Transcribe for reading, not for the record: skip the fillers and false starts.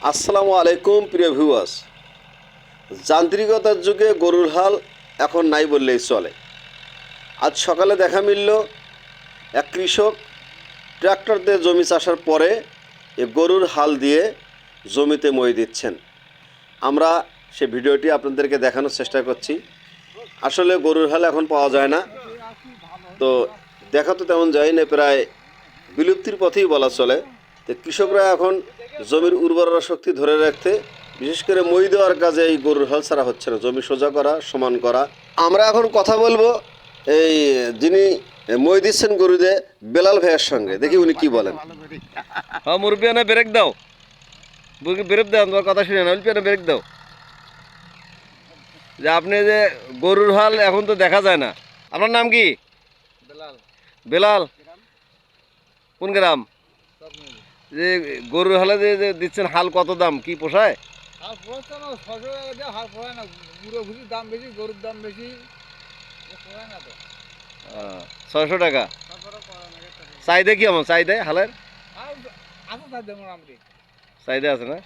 আসসালামু আলাইকুম প্রিয় ভিউয়ার্স। যান্ত্রিকতার যুগে গরুর হাল এখন নাই বললেই চলে। আজ সকালে দেখা মিলল এক কৃষক ট্র্যাক্টর দিয়ে জমি চাষার পরে গরুর হাল দিয়ে জমিতে মই দিচ্ছেন। আমরা সে ভিডিওটি আপনাদেরকে দেখানোর চেষ্টা করছি। আসলে গরুর হাল এখন পাওয়া যায় না, তো দেখা তো তেমন যায় না, প্রায় বিলুপ্তির পথেই বলা চলে। তো কৃষকরা এখন জমির উর্বরতা শক্তি ধরে রাখতে বিশেষ করে মই দেওয়ার কাজে এই গরুর হাল ছাড়া হচ্ছে না, জমি সোজা করা, সমান করা। আমরা এখন কথা বলবো এই যিনি মই দিচ্ছেন গরুতে, বেলাল ভাইয়ের সঙ্গে, দেখি উনি কি বলেন। হ্যাঁ মুরব্বিয়ানা ব্রেক দাও, ব্রেক দাও, তোমার কথা শুনে না, অল্পিয়ানা ব্রেক দাও। যে আপনি যে গরুর হাল এখন তো দেখা যায় না, আপনার নাম কি? বেলাল। কোন গ্রাম? যে গরুর হালে যে দিচ্ছেন, হাল কত দাম, কি পোষায়? হাল পোষাচ্ছে না, 600 টাকা দিয়ে হাল পোষায় না। গুঁড়ো ভুসির দাম বেশি, গরুর দাম বেশি, পোষায় না তো। 600 টাকা চাহিদা কি আমার চাহিদা হালের? আর আছে চাহিদা মোটামুটি। চাহিদা আছে না?